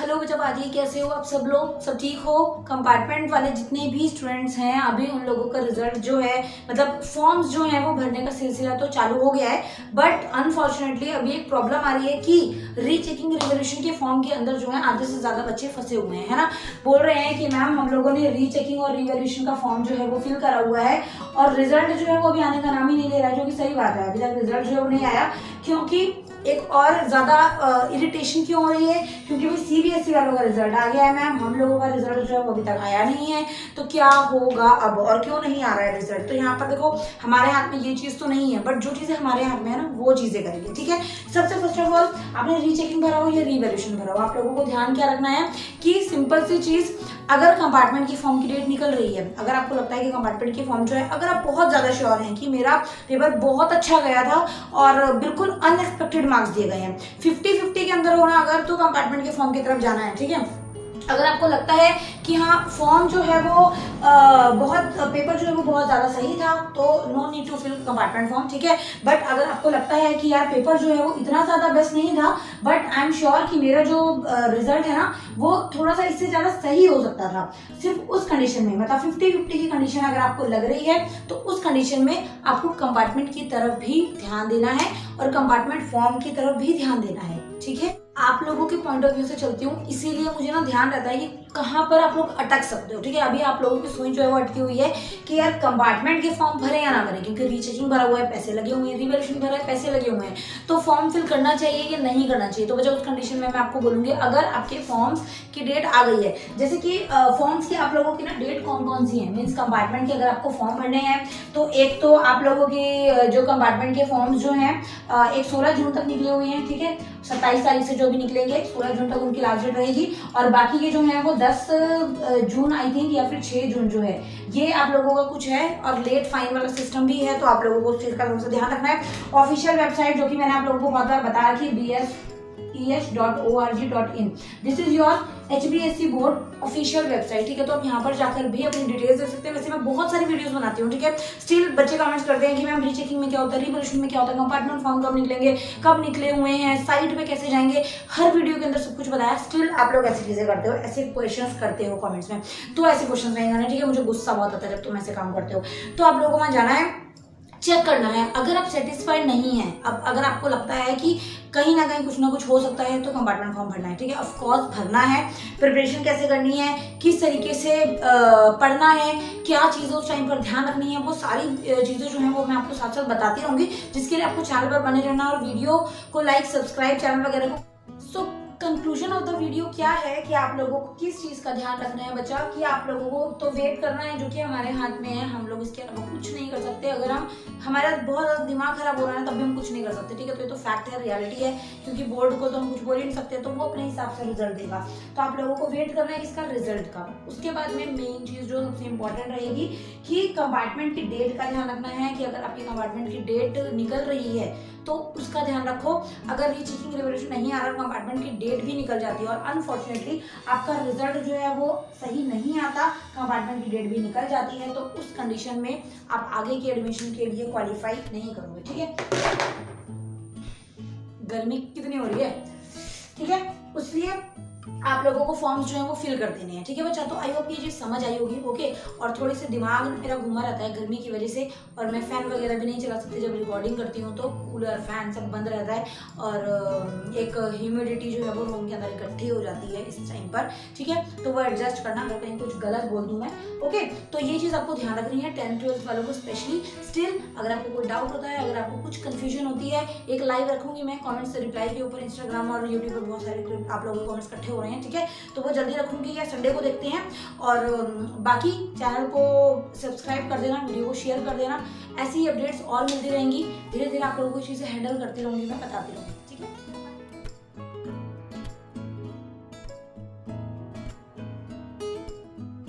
Hello बच्चा बाजी, कैसे हो आप सब लोग? सब ठीक हो? कंपार्टमेंट वाले जितने भी स्टूडेंट्स हैं अभी उन लोगों का रिजल्ट जो है मतलब फॉर्म्स जो है वो भरने का सिलसिला तो चालू हो गया है, बट अनफॉर्चुनेटली अभी एक प्रॉब्लम आ रही है कि रीचेकिंग रिजोल्यूशन के फॉर्म के अंदर जो है आधे से ज्यादा बच्चे फंसे हुए हैं, है ना। बोल रहे हैं कि मैम हम लोगों ने रीचेकिंग और रिवोल्यूशन का फॉर्म जो है वो फिल करा हुआ है और रिजल्ट जो है वो अभी आने का नाम ही नहीं ले रहा है, जो कि सही बात है। अभी तक रिजल्ट जो है वो नहीं आया, क्योंकि एक और ज्यादा इरिटेशन क्यों हो रही है, क्योंकि भाई सीबीएसई वालों का रिजल्ट आ गया है मैम, हम लोगों का रिजल्ट जो है वो अभी तक आया नहीं है, तो क्या होगा अब और क्यों नहीं आ रहा है रिजल्ट। तो यहाँ पर देखो हमारे हाथ में ये चीज तो नहीं है, बट जो चीजें हमारे हाथ में है ना वो चीजें करेंगे, ठीक है। सबसे फर्स्ट ऑफ ऑल आपने रीचेकिंग भरा हो या रिवैल्यूएशन भरा हो, आप लोगों को ध्यान क्या रखना है कि सिंपल सी चीज, अगर कंपार्टमेंट की फॉर्म की डेट निकल रही है, अगर आपको लगता है कि कंपार्टमेंट की फॉर्म जो है, अगर आप बहुत ज्यादा श्योर हैं कि मेरा पेपर बहुत अच्छा गया था और बिल्कुल अनएक्सपेक्टेड मार्क्स दिए गए हैं, 50-50 के अंदर होना अगर, तो कंपार्टमेंट के फॉर्म की तरफ जाना है, ठीक है। अगर आपको लगता है कि हाँ फॉर्म जो है वो बहुत पेपर जो है वो बहुत ज्यादा सही था, तो no need to fill compartment form, ठीक है। बट अगर आपको लगता है कि यार पेपर जो है वो इतना ज्यादा बेस्ट नहीं था, बट आई एम श्योर कि मेरा जो रिजल्ट है ना वो थोड़ा सा इससे ज्यादा सही हो सकता था, सिर्फ उस कंडीशन में, मतलब 50-50 की कंडीशन अगर आपको लग रही है, तो उस कंडीशन में आपको कंपार्टमेंट की तरफ भी ध्यान देना है और कंपार्टमेंट फॉर्म की तरफ भी ध्यान देना है, ठीक है। आप लोगों के पॉइंट ऑफ व्यू से चलती हूँ, इसीलिए मुझे ना ध्यान रहता है कि कहाँ पर आप लोग अटक सकते हो, ठीक है। अभी आप लोगों की सोच जो है वो अटकी हुई है कि यार कंपार्टमेंट के फॉर्म भरे या ना भरे, क्योंकि रीचेकिंग भरा हुआ है, पैसे लगे हुए हैं, रिवैल्यूएशन भरा है, पैसे लगे हुए हैं, तो फॉर्म फिल करना चाहिए या नहीं करना चाहिए। तो बच्चा उस कंडीशन में मैं आपको बोलूंगी, अगर आपके फॉर्म्स की डेट आ गई है, जैसे कि फॉर्म्स की आप लोगों की ना डेट कौन कौन सी है, मीन्स कंपार्टमेंट के अगर आपको फॉर्म भरने हैं, तो एक तो आप लोगों की जो कंपार्टमेंट के फॉर्म्स जो हैं एक 16 जून तक निकले हुए हैं, ठीक है। 27 तारीख से जो भी निकलेंगे 16 जून तक उनकी लास्ट डेट रहेगी, और बाकी के जो है वो 10 जून आई थिंक या फिर 6 जून जो है, ये आप लोगों का कुछ है। और लेट फाइन वाला सिस्टम भी है, तो आप लोगों को उस चीज का थोड़ा सा ध्यान रखना है। ऑफिशियल वेबसाइट जो कि मैंने आप लोगों को बहुत बार बता रखी है, bses.org.in, this is your HBSC board official website, ठीक है। तो आप यहाँ पर जाकर भी अपनी डिटेल्स दे सकते हैं। वैसे मैं बहुत सारी वीडियोस बनाती हूँ, ठीक है। स्टिल बच्चे कमेंट्स करते हैं कि मैम रीचेकिंग में क्या होता है, रिवोल्यूशन में क्या होता है, कंपार्टमेंट फॉर्म कब निकलेंगे, कब निकले हुए हैं, साइट पे कैसे जाएंगे, हर वीडियो के अंदर सब कुछ बताया। स्टिल आप लोग ऐसी चीजें करते हो, ऐसे क्वेश्चन करते हो कॉमेंट्स में, तो ऐसे क्वेश्चन नहीं करना, ठीक है। मुझे गुस्सा बहुत आता है जब तुम ऐसे काम करते हो। तो आप लोगों को वहां जाना है, चेक करना है। अगर आप सेटिस्फाइड नहीं है, अब अगर आपको लगता है कि कहीं ना कहीं कुछ ना कुछ हो सकता है, तो कंपार्टमेंट फॉर्म भरना है, ठीक है। ऑफ कोर्स भरना है। प्रिपरेशन कैसे करनी है, किस तरीके से पढ़ना है, क्या चीजें उस टाइम पर ध्यान रखनी है, वो सारी चीजें जो है वो मैं आपको साथ साथ बताती रहूंगी, जिसके लिए आपको चैनल पर बने रहना और वीडियो को लाइक, सब्सक्राइब, चैनल वगैरह को। So conclusion of the video क्या है कि आप लोगों को किस चीज का ध्यान रखना है बच्चा, कि आप लोगों को तो वेट करना है, जो कि हमारे हाथ में है, हम लोग इसके अलावा कुछ नहीं कर सकते। अगर हमारा बहुत ज्यादा दिमाग खराब हो रहा है तब भी हम कुछ नहीं कर सकते, ठीक है। तो ये तो फैक्ट है, रियलिटी है, क्योंकि बोर्ड को तो हम कुछ बोल ही नहीं सकते, तो वो अपने हिसाब से रिजल्ट देगा। तो आप लोगों को वेट करना है इसका रिजल्ट का। उसके बाद में मेन चीज जो सबसे इंपॉर्टेंट रहेगी कि कंपार्टमेंट की डेट का ध्यान रखना है, कि अगर आपकी कंपार्टमेंट की डेट निकल रही है तो उसका ध्यान रखो। अगर रीचेकिंग रिवोल्यूशन नहीं आ रहा, कंपार्टमेंट की डेट भी निकल जाती है और अनफॉर्चुनेटली आपका रिजल्ट जो है वो सही नहीं आता, कंपार्टमेंट की डेट भी निकल जाती है, तो उस कंडीशन में आप आगे के एडमिशन के लिए क्वालिफाई नहीं करोगे, ठीक है। गर्मी कितनी हो रही है, ठीक है। इसलिए आप लोगों को फॉर्म्स जो है वो फिल कर देने हैं, ठीक है बच्चा। तो आई होप ये चीज समझ आई होगी, ओके। और थोड़ी सी दिमाग मेरा घुमा रहता है गर्मी की वजह से, और मैं फैन वगैरह भी नहीं चला सकती जब रिकॉर्डिंग करती हूँ, तो कूलर फैन सब बंद रहता है, और एक ह्यूमिडिटी जो है वो रूम के अंदर इकट्ठी हो जाती है इस टाइम पर, ठीक है। तो वो एडजस्ट करना, अगर कहीं कुछ गलत बोल दूं मैं, ओके। तो ये चीज आपको ध्यान रखनी है 10th-12th वालों को स्पेशली। स्टिल अगर आपको कोई डाउट होता है, अगर आपको कुछ कंफ्यूजन होती है, एक लाइव रखूंगी मैं कमेंट्स से रिप्लाई के ऊपर, इंस्टाग्राम और यूट्यूब पर बहुत सारे आप लोगों के कमेंट्स इकट्ठे हो रहे हैं, ठीक है। तो वो जल्दी रखूंगी या संडे को देखते हैं। और बाकी चैनल को सब्सक्राइब कर देना, वीडियो को शेयर कर देना, ऐसी अपडेट्स और मिलती रहेंगी। धीरे धीरे आप लोगों को चीजें हैंडल करती रहूंगी, मैं बताती रहूंगी, ठीक है।